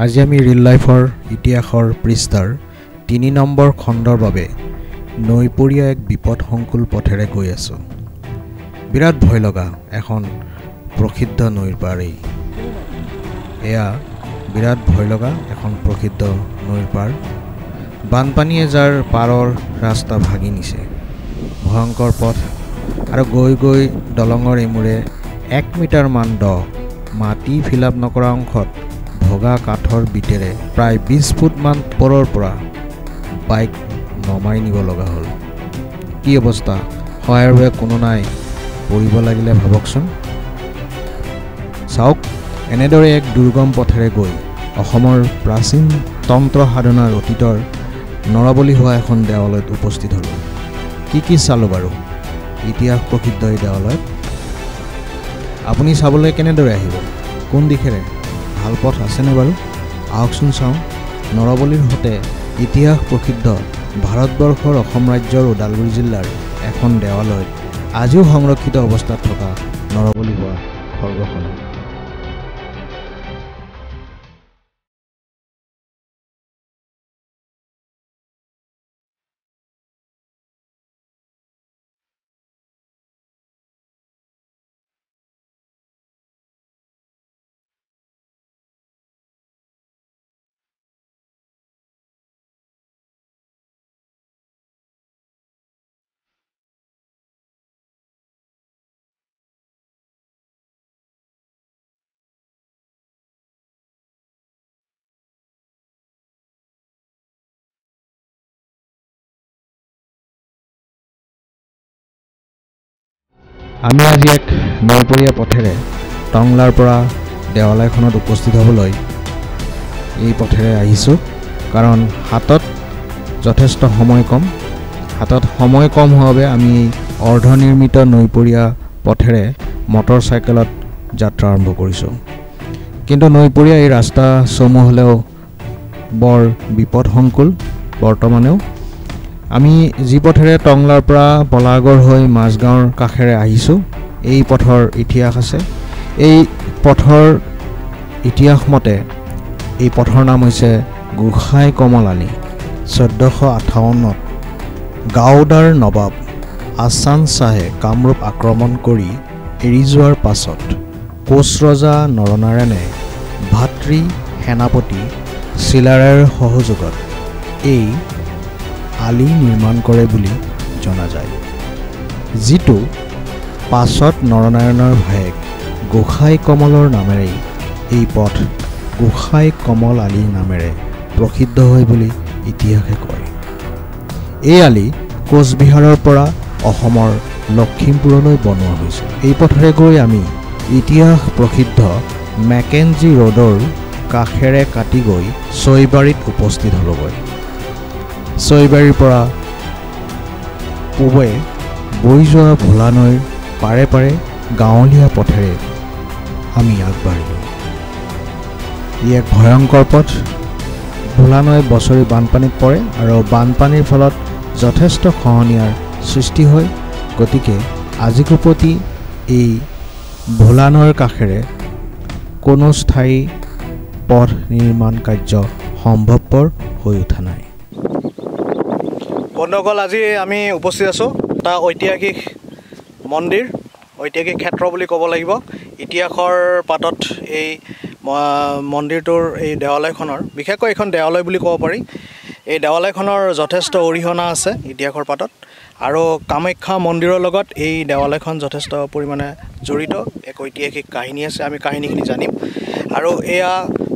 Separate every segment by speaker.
Speaker 1: আজি আমি ৰিল লাইফৰ ইতিহাসৰ পৃষ্ঠাৰ ৩ নম্বৰ খণ্ডৰ বাবে নৈপৰীয়া এক বিপদসংকুল পথেৰে গৈ আছো। বিৰাট ভয় লগা এখন প্ৰসিদ্ধ নৈৰ পাৰ এয়া বিৰাট ভয় লগা এখন প্ৰসিদ্ধ নৈৰ পাৰ। বানপানীয়ে যাৰ পাৰৰ ৰাস্তা ভাগি নিছে, ভয়ংকৰ পথ আৰু গৈ গৈ দলঙৰ এমূৰে ১ মিটাৰ মান দ মাটি ফিল আপ নকৰা অংশত ভগা কাঠৰ বিটেৰে প্ৰায় ২০ ফুট মান ওপৰৰ পৰা বাইক নমাই নিব লগা হ'ল। কি অৱস্থা, সহায়ৰ বাবে কোনো নাই, পৰিব লাগিলে ভাবকচোন। চাওক, এনেদৰে এক দুৰ্গম পথেৰে গৈ অসমৰ প্ৰাচীন তন্ত্ৰ সাধনাৰ অতীতৰ নৰবলি হোৱা এখন দেৱালয়ত উপস্থিত হ'লোঁ। কি চালোঁ বাৰু ইতিহাস প্ৰসিদ্ধ এই দেৱালয়ত? আপুনি চাবলৈ কেনেদৰে আহিব, কোন দিশেৰে, ভাল পথ আছেনে বাৰু? আহকচোন চাওঁ। নৰবলিৰ সৈতে ইতিহাস প্ৰসিদ্ধ ভাৰতবৰ্ষৰ অসম ৰাজ্যৰ ওদালগুৰি জিলাৰ এখন দেৱালয়ত আজিও সংৰক্ষিত অৱস্থাত থকা নৰবলি হোৱা খৰ্গখন। আমি আজি এক নৈপৰীয়া পথেৰে টংলাৰ পৰা দেৱালয়খনত উপস্থিত হ'বলৈ এই পথেৰে আহিছোঁ, কাৰণ হাতত যথেষ্ট সময় কম। হাতত সময় কম হোৱাৰ বাবে আমি অৰ্ধনিৰ্মিত নৈপৰীয়া পথেৰে মটৰ চাইকেলত যাত্ৰা আৰম্ভ কৰিছোঁ। কিন্তু নৈপৰীয়া এই ৰাস্তা চমু হ'লেও বৰ বিপদসংকুল। বৰ্তমানেও আমি যি পথেৰে টংলাৰ পৰা পলাগড় হৈ মাজগাঁৱৰ কাষেৰে আহিছোঁ, এই পথৰ ইতিহাস আছে। এই পথৰ ইতিহাস মতে এই পথৰ নাম হৈছে গোসাই কমল আলি। ১৪৫৮ত গাওদাৰ নবাব আছান শ্বাহে কামৰূপ আক্ৰমণ কৰি এৰি যোৱাৰ পাছত কোচ ৰজা নৰনাৰায়ণে ভাতৃ সেনাপতি চিলাৰায়ৰ সহযোগত এই আলি নিৰ্মাণ কৰে বুলি জনা যায়, যিটো পাছত নৰনাৰায়ণৰ ভায়েক গোসাই কমলৰ নামেৰেই এই পথ গোসাই কমল আলি নামেৰে প্ৰসিদ্ধ হয় বুলি ইতিহাসে কয়। এই আলি কোচবিহাৰৰ পৰা অসমৰ লখিমপুৰলৈ বনোৱা হৈছিল। এই পথেৰে গৈ আমি ইতিহাস প্ৰসিদ্ধ মেকেঞ্জি ৰোডৰ কাষেৰে কাটি গৈ ছৈবাৰীত উপস্থিত হ'বগৈ। ছৈবাৰীৰ পৰা পূবে বৈ যোৱা ভোলা নৈৰ পাৰে পাৰে গাঁৱলীয়া পথেৰে আমি আগবাঢ়িলোঁ। ই এক ভয়ংকৰ পথ। ভোলা নৈ বছৰি বানপানীত পৰে আৰু বানপানীৰ ফলত যথেষ্ট খহনীয়াৰ সৃষ্টি হয়। গতিকে আজিকোপতি এই ভোলা নৈৰ কাষেৰে কোনো স্থায়ী পথ নিৰ্মাণ কাৰ্য সম্ভৱপৰ হৈ উঠা নাই। বন্ধুসকল, আজি আমি উপস্থিত আছোঁ এটা ঐতিহাসিক মন্দিৰ, ঐতিহাসিক ক্ষেত্ৰ বুলি ক'ব লাগিব। ইতিহাসৰ পাতত এই মন্দিৰটোৰ, এই দেৱালয়খনৰ, বিশেষকৈ এইখন দেৱালয় বুলি ক'ব পাৰি, এই দেৱালয়খনৰ যথেষ্ট অৰিহণা আছে ইতিহাসৰ পাতত। আৰু কামাখ্যা মন্দিৰৰ লগত এই দেৱালয়খন যথেষ্ট পৰিমাণে জড়িত এক ঐতিহাসিক কাহিনী আছে। আমি কাহিনীখিনি জানিম। আৰু এয়া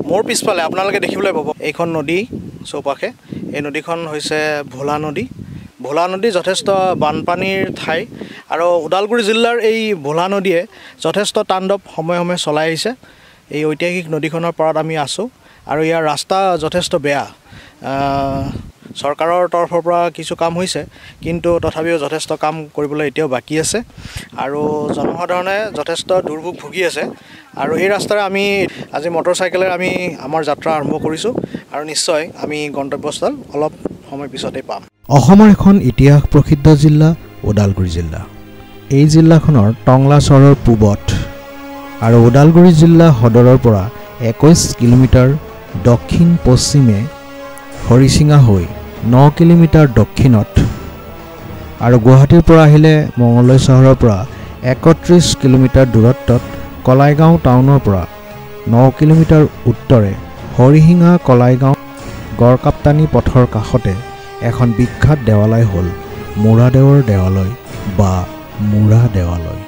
Speaker 1: মোৰ পিছফালে আপোনালোকে দেখিবলৈ পাব এইখন নদী চৌপাশে। এই নদীখন হৈছে ভোলা নদী। ভোলা নদী যথেষ্ট বানপানীৰ ঠাই, আৰু ওদালগুৰি জিলাৰ এই ভোলা নদীয়ে যথেষ্ট তাণ্ডৱ সময়ে সময়ে চলাই আহিছে। এই ঐতিহাসিক নদীখনৰ পাৰত আমি আছোঁ, আৰু ইয়াৰ ৰাস্তা যথেষ্ট বেয়া। চৰকাৰৰ তৰফৰ পৰা কিছু কাম হৈছে, কিন্তু তথাপিও যথেষ্ট কাম কৰিবলৈ এতিয়াও বাকী আছে, আৰু জনসাধাৰণে যথেষ্ট দুৰ্ভোগ ভুগি আছে। আৰু এই ৰাস্তাৰে আমি আজি মটৰ চাইকেলেৰে আমি আমাৰ যাত্ৰা আৰম্ভ কৰিছোঁ, আৰু নিশ্চয় আমি গন্তব্যস্থল অলপ সময় পিছতেই পাম। অসমৰ এখন ইতিহাস প্ৰসিদ্ধ জিলা ওদালগুৰি জিলা। এই জিলাখনৰ টংলা চহৰৰ পূবত আৰু ওদালগুৰি জিলা সদৰৰ পৰা ২১ কিলোমিটাৰ দক্ষিণ পশ্চিমে হৰিচিঙা হৈ 9 কিলোমিটাৰ দক্ষিণত আৰু গুৱাহাটীৰ পৰা আহিলে মঙলদৈ চহৰৰ পৰা 31 কিলোমিটাৰ দূৰত্বত কলাইগাঁও টাউনৰ পৰা 9 কিলোমিটাৰ উত্তৰে হৰিহিঙা কলাইগাঁও গড়কাপ্তানি পথৰ কাষতে এখন বিখ্যাত দেৱালয় হ'ল মুৰাদেৱৰ দেৱালয় বা মুৰা দেৱালয়।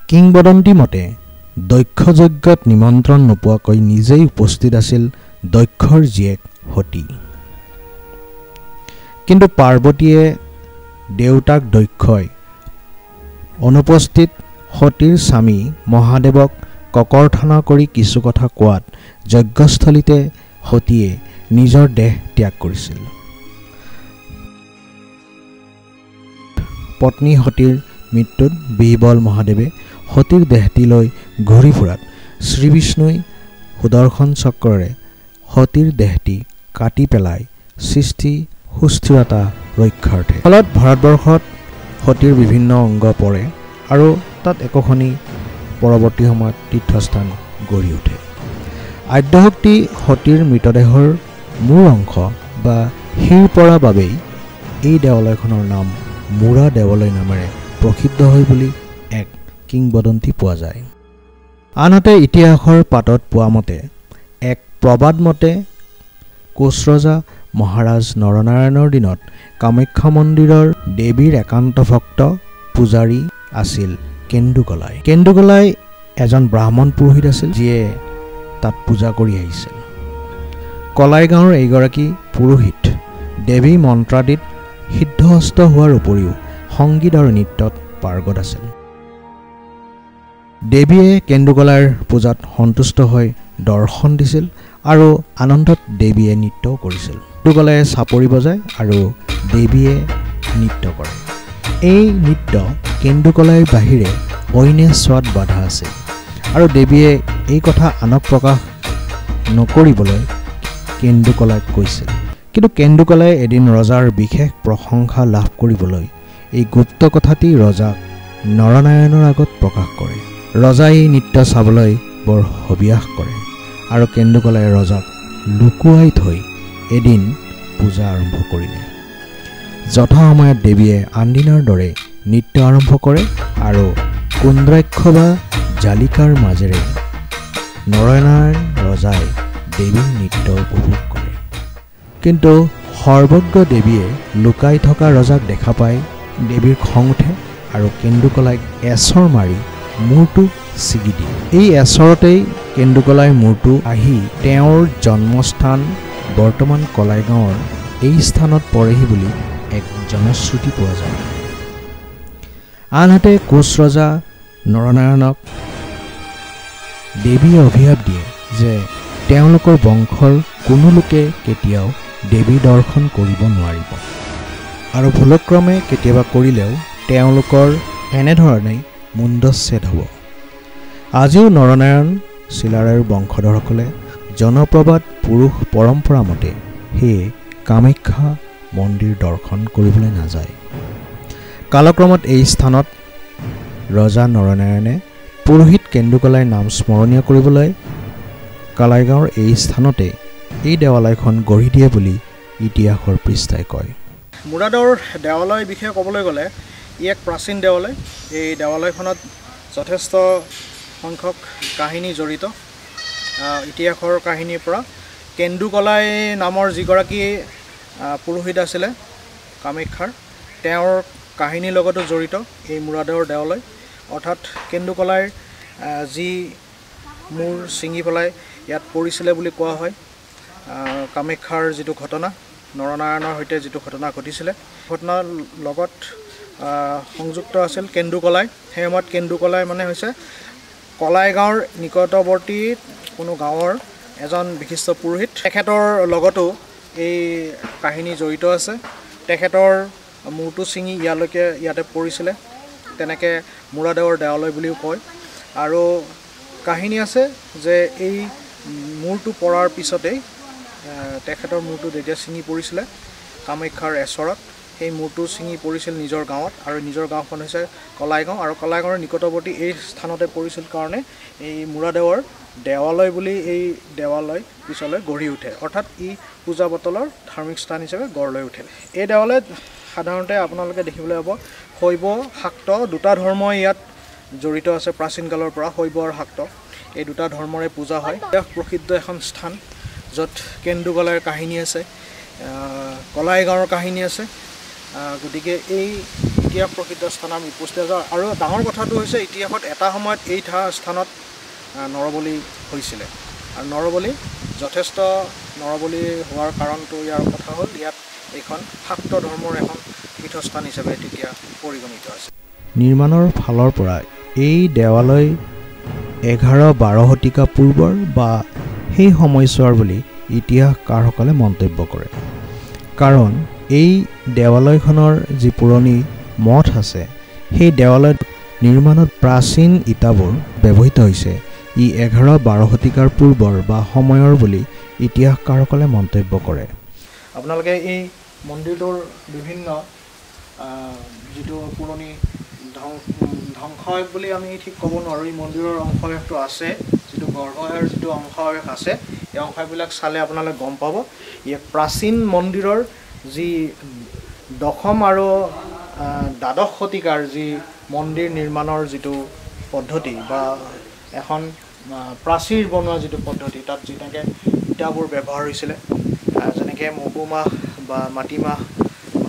Speaker 1: কিংবদন্তি মতে দক্ষ যজ্ঞত নিমন্ত্ৰণ নোপোৱাকৈ নিজেই উপস্থিত আছিল দক্ষৰ জীয়েক সতী। কিন্তু পাৰ্বতীয়ে দেউতাক দক্ষই অনুপস্থিত সতীৰ স্বামী মহাদেৱক ককৰ্থনা কৰি কিছু কথা কোৱাত যজ্ঞস্থলীতে সতীয়ে নিজৰ দেহ ত্যাগ কৰিছিল। পত্নী সতীৰ মৃত্যুত বিহ্বল মহাদেৱে সতীৰ দেহটি লৈ ঘূৰি ফুৰাত শ্ৰীবিষ্ণুই সুদৰ্শন চক্ৰৰে সতীৰ দেহটি কাটি পেলাই সৃষ্টি সুস্থিৰতা ৰক্ষাৰ্থে। ফলত ভাৰতবৰ্ষত সতীৰ বিভিন্ন অংগ পৰে আৰু তাত একোখনি পৰৱৰ্তী সময়ত তীৰ্থস্থান গঢ়ি উঠে। আদ্যশক্তি সতীৰ মৃতদেহৰ মূৰ অংশ বা শিৰ পৰা বাবেই এই দেৱালয়খনৰ নাম মুৰা দেৱালয় নামেৰে প্ৰসিদ্ধ হয় বুলি এক কিংবদন্তি পোৱা যায়। আনহাতে ইতিহাসৰ পাতত পোৱা মতে এক প্ৰবাদ মতে কোচ ৰজা মহাৰাজ নৰনাৰায়ণৰ দিনত কামাখ্যা মন্দিৰৰ দেৱীৰ একান্ত ভক্ত পূজাৰী আছিল কেন্দুকলাই। কেন্দুকলাই এজন ব্ৰাহ্মণ পুৰোহিত আছিল যিয়ে তাত পূজা কৰি আহিছিল। কলাই গাঁৱৰ এইগৰাকী পুৰোহিত দেৱী মন্ত্ৰাদিত সিদ্ধহস্ত হোৱাৰ উপৰিও সংগীত আৰু নৃত্যত পাৰ্গত আছিল। দেৱীয়ে কেন্দুকলাইৰ পূজাত সন্তুষ্ট হৈ দৰ্শন দিছিল আৰু আনন্দত দেৱীয়ে নৃত্যও কৰিছিল। কেন্দুকলাইয়ে চাপৰি বজায় আৰু দেৱীয়ে নৃত্য কৰে। এই নৃত্য কেন্দুকলাইৰ বাহিৰে অইনে চোৱাত বাধা আছিল আৰু দেৱীয়ে এই কথা আনক প্ৰকাশ নকৰিবলৈ কেন্দুকলাইক কৈছিল। কিন্তু কেন্দুকলাই এদিন ৰজাৰ বিশেষ প্ৰশংসা লাভ কৰিবলৈ এই গুপ্ত কথাটি ৰজাক নৰনাৰায়ণৰ আগত প্ৰকাশ কৰে। ৰজাই এই নৃত্য চাবলৈ বৰ হবিয়াস কৰে আৰু কেন্দুকলাই ৰজাক লুকুৱাই থৈ এদিন পূজা আৰম্ভ কৰিলে। যথা সময়ত দেৱীয়ে আনদিনাৰ দৰে নৃত্য আৰম্ভ কৰে আৰু কুন্দ্ৰাক্ষ বা জালিকাৰ মাজেৰে নৰনাৰায়ণ ৰজাই দেৱীৰ নৃত্য উপভোগ কৰে। কিন্তু সৰ্বজ্ঞ দেৱীয়ে লুকাই থকা ৰজাক দেখা পাই দেৱীৰ খং উঠে আৰু কেন্দুকলাইক এচৰ মাৰি মূৰটো ছিগি দিয়ে। এই এচৰতেই কেন্দুকলাই মূৰটো আহি তেওঁৰ জন্মস্থান বৰ্তমান কলাইগাঁৱৰ এই স্থানত পৰেহি বুলি এক জনশ্ৰুতি পোৱা যায়। আনহাতে কোচ ৰজা নৰনাৰায়ণক দেৱীয়ে অভিশাপ দিয়ে যে তেওঁলোকৰ বংশৰ কোনো লোকে কেতিয়াও দেৱী দৰ্শন কৰিব নোৱাৰিব আৰু ভুলক্ৰমে কেতিয়াবা কৰিলেও তেওঁলোকৰ এনেধৰণেই মুণ্ডচ্ছেদ হ'ব। আজিও নৰনাৰায়ণ চিলাৰায়ৰ বংশধৰসকলে জনপ্ৰবাদ পুৰুষ পৰম্পৰা মতে সেয়ে কামাখ্যা মন্দিৰ দৰ্শন কৰিবলৈ নাযায়। কালক্ৰমত এই স্থানত ৰজা নৰনাৰায়ণে পুৰোহিত কেন্দুকলাই নাম স্মৰণীয় কৰিবলৈ কলাইগাঁৱৰ এই স্থানতে এই দেৱালয়খন গঢ়ি দিয়ে বুলি ইতিহাসৰ পৃষ্ঠাই কয়।
Speaker 2: মুৰাদেৱৰ দেৱালয়ৰ বিষয়ে ক'বলৈ গ'লে ই এক প্ৰাচীন দেৱালয়। এই দেৱালয়খনত যথেষ্ট সংখ্যক কাহিনী জড়িত। ইতিহাসৰ কাহিনীৰ পৰা কেন্দুকলাই নামৰ যিগৰাকী পুৰোহিত আছিলে কামাখ্যাৰ, তেওঁৰ কাহিনীৰ লগতো জড়িত এই মুৰাদেৱৰ দেৱালয়। অৰ্থাৎ কেন্দুকলাইৰ যি মূৰ ছিঙি পেলাই ইয়াত পৰিছিলে বুলি কোৱা হয়। কামাখ্যাৰ যিটো ঘটনা, নৰনাৰায়ণৰ সৈতে যিটো ঘটনা ঘটিছিলে, ঘটনাৰ লগত সংযুক্ত আছিল কেন্দুকলাই। সেই সময়ত কেন্দুকলাই মানে হৈছে কলাইগাঁৱৰ নিকটৱৰ্তী কোনো গাঁৱৰ এজন বিশিষ্ট পুৰোহিত। তেখেতৰ লগতো এই কাহিনী জড়িত আছে। তেখেতৰ মূৰটো ছিঙি ইয়াতে পৰিছিলে, তেনেকৈ মুৰাদেৱৰ দেৱালয় বুলিও কয়। আৰু কাহিনী আছে যে এই মূৰটো পৰাৰ পিছতেই তেখেতৰ মূৰটো যেতিয়া ছিঙি পৰিছিলে কামাখ্যাৰ এচৰত, সেই মূৰটো ছিঙি পৰিছিল নিজৰ গাঁৱত আৰু নিজৰ গাঁওখন হৈছে কলাইগাঁও আৰু কলাইগাঁৱৰ নিকটৱৰ্তী এই স্থানতে পৰিছিল কাৰণে এই মূৰাদেৱৰ দেৱালয় বুলি এই দেৱালয় পিছলৈ গঢ়ি উঠে অৰ্থাৎ ই পূজা পাতলৰ ধাৰ্মিক স্থান হিচাপে গঢ় লৈ উঠিল এই দেৱালয়ত সাধাৰণতে আপোনালোকে দেখিবলৈ পাব শৈৱ শাক্ত দুটা ধৰ্ম ইয়াত জড়িত আছে প্ৰাচীন কালৰ পৰা শৈৱ আৰু শাক্ত এই দুটা ধৰ্মৰে পূজা হয় প্ৰসিদ্ধ এখন স্থান য'ত কেন্দুকলাৰ কাহিনী আছে কলাইগাঁৱৰ কাহিনী আছে গতিকে এই ইতিহাস প্ৰসিদ্ধ স্থান আমি উপস্থিত আছোঁ আৰু ডাঙৰ কথাটো হৈছে ইতিহাসত এটা সময়ত এই স্থানত নৰবলি হৈছিলে আৰু নৰবলি যথেষ্ট নৰবলি হোৱাৰ কাৰণটো ইয়াৰ কথা হ'ল ইয়াত এইখন শাক্ত ধৰ্মৰ এখন পীঠস্থান হিচাপে তেতিয়া পৰিগণিত আছে
Speaker 1: নিৰ্মাণৰ ফালৰ পৰা এই দেৱালয় 11-12 শতিকা পূৰ্বৰ বা সেই সময়ছোৱাৰ বুলি ইতিহাসকাৰসকলে মন্তব্য কৰে কাৰণ এই দেৱালয়খনৰ যি পুৰণি মঠ আছে সেই দেৱালয় নিৰ্মাণত প্ৰাচীন ইটাবোৰ ব্যৱহৃত হৈছে ই 11-12 শতিকাৰ পূৰ্বৰ বা সময়ৰ বুলি ইতিহাসকাৰসকলে মন্তব্য কৰে
Speaker 2: আপোনালোকে এই মন্দিৰটোৰ বিভিন্ন যিটো পুৰণি ধ্বংসাৱশেষ বুলি আমি ঠিক ক'ব নোৱাৰোঁ এই মন্দিৰৰ অংশটো আছে যিটো গৰ্ভৰ যিটো অংশাৱশেষ আছে এই অংশবিলাক চালে আপোনালোকে গম পাব ই প্ৰাচীন মন্দিৰৰ যি দশম আৰু দ্বাদশ শতিকাৰ যি মন্দিৰ নিৰ্মাণৰ যিটো পদ্ধতি বা এখন প্ৰাচীৰ বনোৱা যিটো পদ্ধতি তাত যেনেকৈ ইটাবোৰ ব্যৱহাৰ হৈছিলে যেনেকৈ মগুমাহ বা মাটিমাহ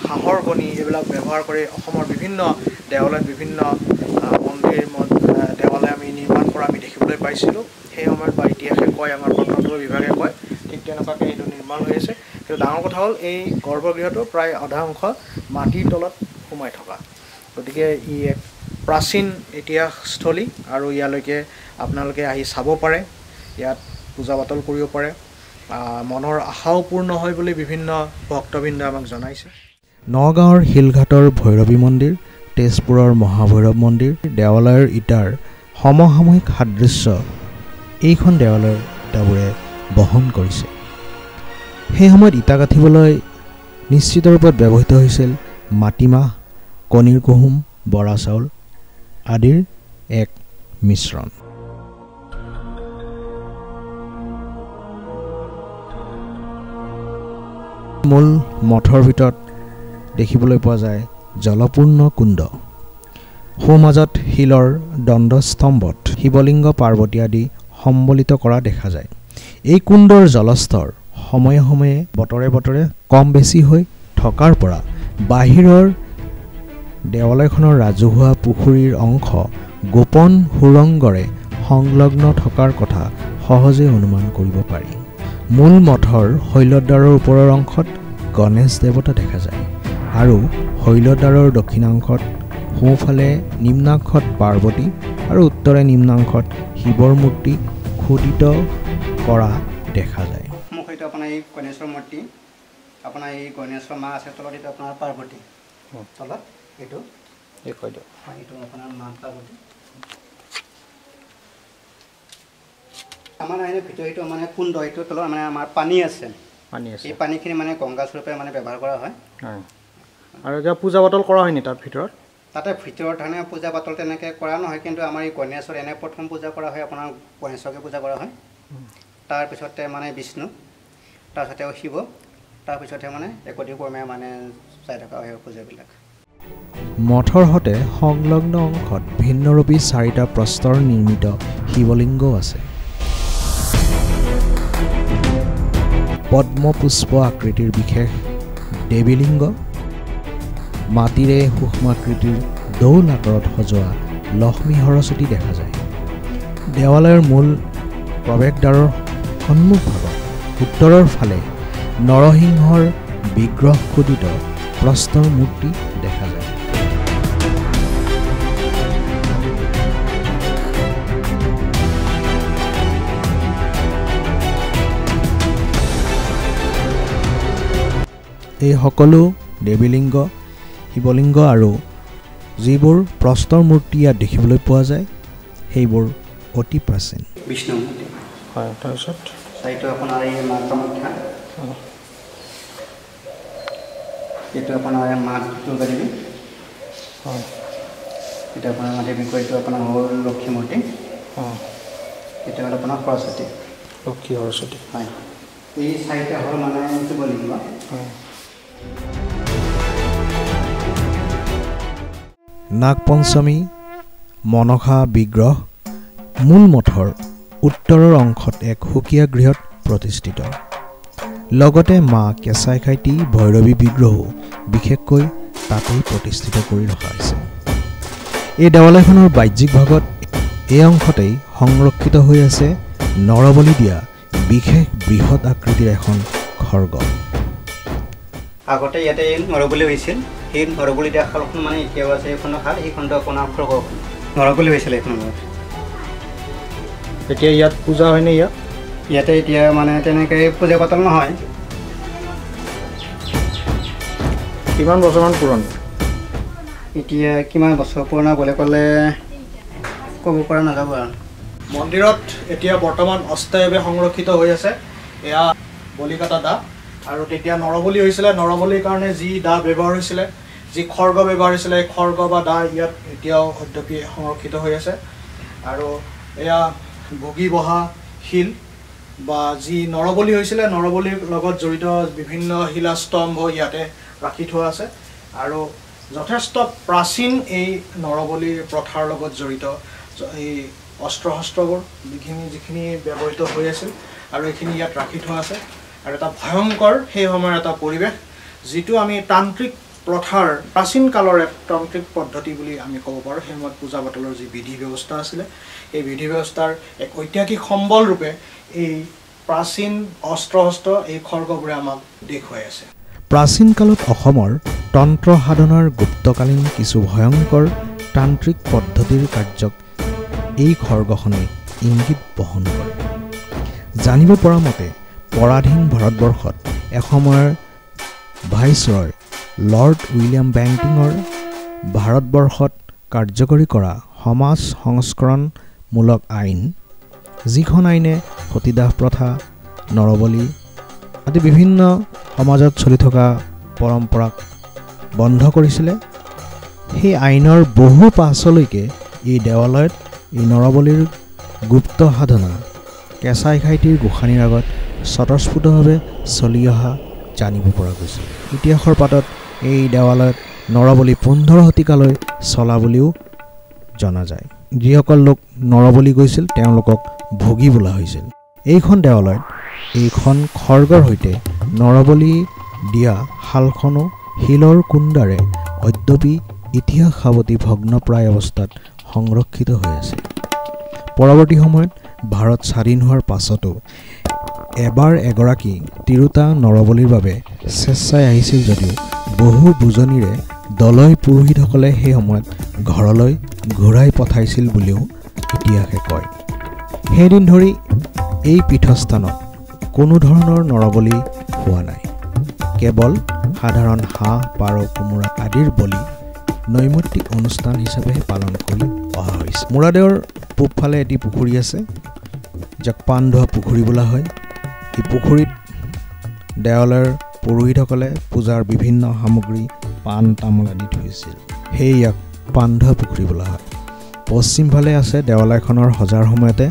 Speaker 2: হাঁহৰ কণী এইবিলাক ব্যৱহাৰ কৰি অসমৰ বিভিন্ন দেৱালয়ত বিভিন্ন মন্দিৰ দেৱালয় আমি নিৰ্মাণ কৰা আমি দেখিবলৈ পাইছিলোঁ সেই সময়ত বা ইতিহাসে কয় আমাৰ প্ৰত্নতত্ত্ব বিভাগে কয় ঠিক তেনেকুৱাকৈ এইটো নিৰ্মাণ হৈ আছে কিন্তু ডাঙৰ কথা হ'ল এই গৰ্ভগৃহটো প্ৰায় আধা অংশ মাটিৰ তলত সোমাই থকা গতিকে ই এক প্ৰাচীন ইতিহাসস্থলী আৰু ইয়ালৈকে আপোনালোকে আহি চাব পাৰে ইয়াত পূজা পাতল কৰিব পাৰে মনৰ আশাও পূৰ্ণ হয় বুলি বিভিন্ন ভক্তবৃন্দে আমাক জনাইছে
Speaker 1: নগাঁৱৰ শিলঘাটৰ ভৈৰৱী মন্দিৰ তেজপুৰৰ মহাভৈৰৱ মন্দিৰ দেৱালয়ৰ ইটাৰ সমসাময়িক সাদৃশ্য এইখন দেৱালয়ৰ ইটাবোৰে বহন কৰিছে সেই সময়ত ইটা গাঁঠিবলৈ নিশ্চিত ৰূপত ব্যৱহৃত হৈছিল মাটিমাহ কণীৰ কুহুম বৰা চাউল আদিৰ এক মিশ্ৰণ মূল মঠৰ ভিতৰত দেখিবলৈ পোৱা যায় জলপূৰ্ণ কুণ্ড সোঁমাজত শিলৰ দণ্ডস্তম্ভত শিৱলিংগ পাৰ্বতী আদি সম্বলিত কৰা দেখা যায় এই কুণ্ডৰ জলস্তৰ সময়ে সময়ে বতৰে বতৰে কম বেছি হৈ থকাৰ পৰা বাহিৰৰ দেৱালয়খনৰ ৰাজহুৱা পুখুৰীৰ অংশ গোপন সুৰংগৰে সংলগ্ন থকাৰ কথা সহজে অনুমান কৰিব পাৰি মূল মঠৰ শৈলদ্বাৰৰ ওপৰৰ অংশত গণেশ দেৱতা দেখা যায় আৰু শৈলদ্বাৰৰ দক্ষিণাংশত সোঁফালে নিম্নাংশত পাৰ্বতী আৰু উত্তৰে নিম্নাংশত শিৱৰ মূৰ্তি খোদিত কৰা দেখা যায়
Speaker 3: মোক এইটো আপোনাৰ এই গণেশৰ মূৰ্তি আপোনাৰ এই গণেশৰ মা আছে তলত এইটো আপোনাৰ পাৰ্বতী তলত এইটো এইটো আপোনাৰ মা পাৰ্বতী আমাৰ এনে ভিতৰত এইটো মানে কুণ্ড এইটো তলত মানে আমাৰ পানী আছে এই পানীখিনি মানে গংগা স্বৰূপে মানে ব্যৱহাৰ কৰা হয়
Speaker 2: আৰু এতিয়া পূজা পাতল কৰা হয়নি তাৰ ভিতৰত
Speaker 3: তাতে ভিতৰত ধৰণে পূজা পাতল তেনেকৈ কৰা নহয় কিন্তু আমাৰ এই গণেশৰ এনে প্ৰথম পূজা কৰা হয় আপোনাৰ গণেশকে পূজা কৰা হয় তাৰপিছতে মানে বিষ্ণু তাৰপিছতে শিৱ তাৰপিছতহে মানে একতি কৰ্মে মানে চাই থকা হয় পূজাবিলাক
Speaker 1: মঠৰ সৈতে সংলগ্ন অংশত ভিন্নৰূপী 4টা প্ৰস্তৰ নিৰ্মিত শিৱলিংগ আছে পদ্মপুষ্প আকৃতিৰ বিশেষ দেৱীলিংগ মাটিৰে সূক্ষ্মাকৃতিৰ দৌল আকাৰত সজোৱা লক্ষ্মী সৰস্বতী দেখা যায় দেৱালয়ৰ মূল প্ৰৱেশদ্বাৰৰ সন্মুখ ভাগত উত্তৰৰ ফালে নৰসিংহৰ বিগ্ৰহ খোদিত প্ৰস্তৰ মূৰ্তি দেখা যায় এই সকলো দেৱীলিংগ শিৱলিংগ আৰু যিবোৰ প্ৰস্তৰ মূৰ্তি ইয়াত দেখিবলৈ পোৱা যায় সেইবোৰ অতি প্ৰাচীন
Speaker 3: বিষ্ণু মূৰ্তি
Speaker 2: হয় তাৰপিছত
Speaker 3: এইটো আপোনাৰ এই মা কামাখ্যা এইটো আপোনাৰ মা দুৰ্গা দেৱী
Speaker 2: হয়
Speaker 3: এইটো আপোনাৰ মা দেৱী কয় এইটো আপোনাৰ হ'ল লক্ষী মূৰ্তি এইটো হ'ল আপোনাৰ সৰস্বতী
Speaker 2: লক্ষী সৰস্বতী
Speaker 3: হয় এই চাৰিটা হ'ল মানে দিব লাগিব
Speaker 2: হয়
Speaker 1: নাগপঞ্চমী মনসা বিগ্ৰহ মূল মঠৰ উত্তৰৰ অংশত এক সুকীয়া গৃহত প্ৰতিষ্ঠিত লগতে মা কেঁচাইখাইটি ভৈৰৱী বিগ্ৰহো বিশেষকৈ তাতেই প্ৰতিষ্ঠিত কৰি ৰখা হৈছে এই দেৱালয়খনৰ বাহ্যিক ভাগত এই অংশতেই সংৰক্ষিত হৈ আছে নৰবলি দিয়া বিশেষ বৃহৎ আকৃতিৰ এখন খৰ্গ
Speaker 3: আগতে ইয়াতে নৰবলি হৈছিল সেই নৰবলি দিয়া খালখন মানে এতিয়াও আছে এইখন খাল এইখনটো আপোনাৰ খৰ্গ নৰবলি হৈছিল এইখনত
Speaker 2: এতিয়া ইয়াত পূজা হয়নে
Speaker 3: ইয়াতে এতিয়া মানে তেনেকৈ পূজা পাতল নহয়
Speaker 2: কিমান বছৰমান পুৰণি
Speaker 3: এতিয়া কিমান বছৰ পুৰণা বুলি ক'লে ক'ব পৰা নাযাব আৰু
Speaker 2: মন্দিৰত এতিয়া বৰ্তমান অস্থায়ীভাৱে সংৰক্ষিত হৈ আছে এয়া বলিকাটা দা আৰু তেতিয়া নৰবলি হৈছিলে নৰবলিৰ কাৰণে যি দা ব্যৱহাৰ হৈছিলে যি খৰ্গ ব্যৱহাৰ হৈছিলে এই খৰ্গ বা দা ইয়াত এতিয়াও সদ্যপি সংৰক্ষিত হৈ আছে আৰু এয়া বগী বহা শিল বা যি নৰবলি হৈছিলে নৰবলিৰ লগত জড়িত বিভিন্ন শিলাস্তম্ভ ইয়াতে ৰাখি থোৱা আছে আৰু যথেষ্ট প্ৰাচীন এই নৰবলিৰ প্ৰথাৰ লগত জড়িত এই অস্ত্ৰ শস্ত্ৰবোৰ যিখিনি ব্যৱহৃত হৈ আছিল আৰু এইখিনি ইয়াত ৰাখি থোৱা আছে আৰু এটা ভয়ংকৰ সেই সময়ৰ এটা পৰিৱেশ যিটো আমি তান্ত্ৰিক প্ৰথাৰ প্ৰাচীন কালৰ এক তান্ত্ৰিক পদ্ধতি বুলি আমি ক'ব পাৰোঁ সেই সময়ত পূজা পাতলৰ যি বিধি ব্যৱস্থা আছিলে এই বিধি ব্যৱস্থাৰ এক ঐতিহাসিক সম্বল ৰূপে এই প্ৰাচীন অস্ত্ৰ শস্ত্ৰ এই খৰ্গবোৰে আমাক দেখুৱাই আছে
Speaker 1: প্ৰাচীন কালত অসমৰ তন্ত্ৰ সাধনাৰ গুপ্তকালীন কিছু ভয়ংকৰ তান্ত্ৰিক পদ্ধতিৰ কাৰ্যক এই খৰ্গখনে ইংগিত বহন কৰে জানিব পৰা মতে পৰাধীন ভাৰতবৰ্ষত এসময়ৰ ভাইচৰয় লৰ্ড উইলিয়াম বেণ্টিঙৰ ভাৰতবৰ্ষত কাৰ্যকৰী কৰা সমাজ সংস্কৰণমূলক আইন যিখন আইনে সতীদাহ প্ৰথা নৰবলি আদি বিভিন্ন সমাজত চলি থকা পৰম্পৰাক বন্ধ কৰিছিলে সেই আইনৰ বহু পাছলৈকে এই দেৱালয়ত এই নৰবলিৰ গুপ্ত সাধনা কেঁচাইখাইটিৰ গোসানীৰ আগত স্বতঃস্ফূৰ্তভাৱে চলি অহা জানিব পৰা গৈছিল ইতিহাসৰ পাতত এই দেৱালয়ত নৰবলি 15 শতিকালৈ চলা বুলিও জনা যায় যিসকল লোক নৰবলি গৈছিল তেওঁলোকক ভোগী বোলা হৈছিল এইখন দেৱালয়ত এইখন খৰ্গৰ সৈতে নৰবলি দিয়া শালখনো শিলৰ কুণ্ডাৰে অদ্যপি ইতিহাস সাৱটি ভগ্নপ্ৰায় অৱস্থাত সংৰক্ষিত হৈ আছে পৰৱৰ্তী সময়ত ভাৰত স্বাধীন হোৱাৰ পাছতো এবাৰ এগৰাকী তিৰোতা নৰবলিৰ বাবে স্বেচ্ছাই আহিছিল যদিও বহু বুজনিৰে দলয় পুৰোহিতসকলে সেই সময়ত ঘৰলৈ ঘূৰাই পঠাইছিল বুলিও ইতিহাসে কয় সেইদিন ধৰি এই পীঠস্থানত কোনো ধৰণৰ নৰবলি হোৱা নাই কেৱল সাধাৰণ হাঁহ পাৰ কোমোৰা আদিৰ বলি নৈমিত্তিক অনুষ্ঠান হিচাপে পালন কৰি অহা হৈছে মুৰাদেউৰ পূবফালে এটি পুখুৰী আছে যাক পাণধোৱা পুখুৰী বোলা হয় এই পুখুৰীত দেৱালয়ৰ পুৰোহিতসকলে পূজাৰ বিভিন্ন সামগ্ৰী পাণ তামোল আদি থৈছিল সেই ইয়াক পাণধোৱা পুখুৰী বোলা হয় পশ্চিমফালে আছে দেৱালয়খনৰ সজাৰ সময়তে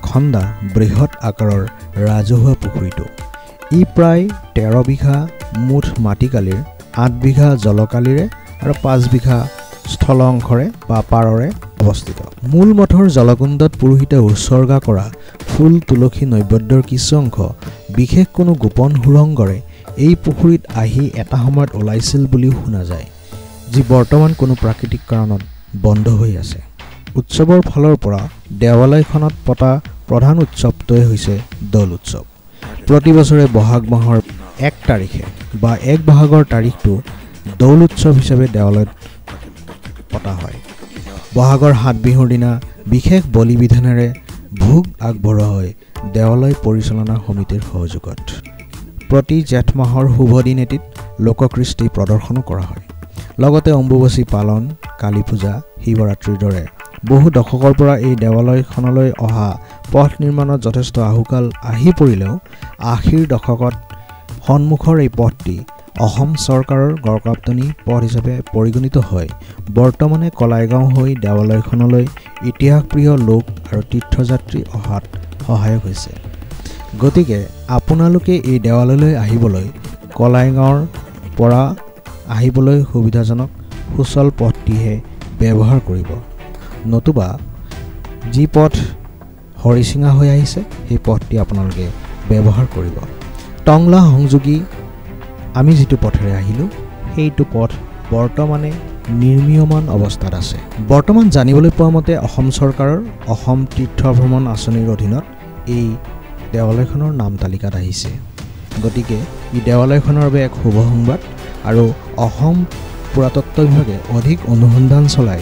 Speaker 1: খন্দা বৃহৎ আকাৰৰ ৰাজহুৱা পুখুৰীটো ই প্ৰায় 13 বিঘা মুঠ মাটিকালিৰ 8 বিঘা জলকালিৰে আৰু 5 বিঘা স্থল অংশৰে বা পাৰৰে অৱস্থিত মূল মঠৰ জলকুণ্ডত পুৰোহিতে উৎসৰ্গা কৰা ফুল তুলসী নৈবেদ্যৰ কিছু অংশ বিশেষ কোনো গোপন সুৰংগৰে এই পুখুৰীত আহি এটা সময়ত ওলাইছিল বুলিও শুনা যায় যি বৰ্তমান কোনো প্ৰাকৃতিক কাৰণত বন্ধ হৈ আছে উৎসৱৰ ফালৰ পৰা দেৱালয়খনত পতা প্ৰধান উৎসৱটোৱে হৈছে দৌল উৎসৱ প্ৰতি বছৰে বহাগ মাহৰ 1 তাৰিখে বা 1 বহাগৰ তাৰিখটো দৌল উৎসৱ হিচাপে দেৱালয়ত পতা হয় বহাগৰ 7 বিহুৰ দিনা বিশেষ বলি বিধানেৰে ভোগ আগবঢ়োৱা হয় দেৱালয় পৰিচালনা সমিতিৰ সহযোগত প্ৰতি জেঠ মাহৰ শুভ দিন এটিত লোককৃষ্টি প্ৰদৰ্শনো কৰা হয় লগতে অম্বুবাচী পালন কালী পূজা শিৱৰাত্ৰিৰ দৰে বহু দশকৰ পৰা এই দেৱালয়খনলৈ অহা পথ নিৰ্মাণত যথেষ্ট আহুকাল আহি পৰিলেও আশীৰ দশকত সন্মুখৰ এই পথটি অসম চৰকাৰৰ গড়কাপ্তানি পথ হিচাপে পৰিগণিত হয় বৰ্তমানে কলাইগাঁও হৈ দেৱালয়খনলৈ ইতিহাসপ্ৰিয় লোক আৰু তীৰ্থযাত্ৰী অহাত সহায়ক হৈছে গতিকে আপোনালোকে এই দেৱালয়লৈ আহিবলৈ কলাইগাঁৱৰ পৰা আহিবলৈ সুবিধাজনক সুচল পথটিহে ব্যৱহাৰ কৰিব নতুবা যি পথ হৰিচিঙা হৈ আহিছে সেই পথটি আপোনালোকে ব্যৱহাৰ কৰিব টংলা সংযোগী আমি যেটো পথেৰে আহিলো সেইটো পথ বৰ্তমানে নিৰ্মীয়মান অৱস্থাত আছে বৰ্তমান জানিবলৈ পোৱা মতে অসম চৰকাৰৰ অসম তীৰ্থ ভ্ৰমণ আঁচনিৰ অধীনত এই দেৱালয়খনৰ নাম তালিকাত আহিছে গতিকে এই দেৱালয়খনৰ বাবে এক শুভ সংবাদ আৰু অসম পুৰাতত্ত্ব বিভাগে অধিক অনুসন্ধান চলাই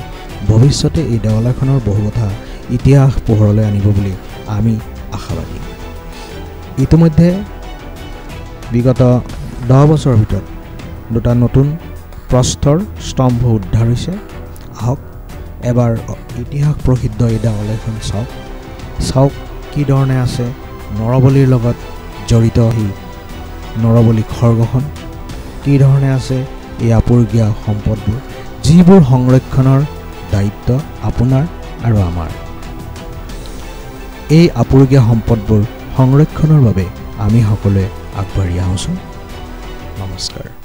Speaker 1: ভৱিষ্যতে এই দেৱালয়খনৰ বহু কথা ইতিহাস পোহৰলৈ আনিব বুলি আমি আশাবাদী ইতিমধ্যে বিগত 10 বছৰৰ ভিতৰত দুটা নতুন প্ৰস্তৰ স্তম্ভ উদ্ধাৰ হৈছে আহক এবাৰ ইতিহাস প্ৰসিদ্ধ এই দেৱালয়খন চাওক কি ধৰণে আছে নৰবলিৰ লগত জড়িত এই নৰবলি খৰ্গখন কি ধৰণে আছে এই আপুৰুগীয়া সম্পদবোৰ যিবোৰ সংৰক্ষণৰ দায়িত্ব আপোনাৰ আৰু আমাৰ এই আপুৰুগীয়া সম্পদবোৰ সংৰক্ষণৰ বাবে আমি সকলোৱে আগবাঢ়ি আহোঁ নমস্কাৰ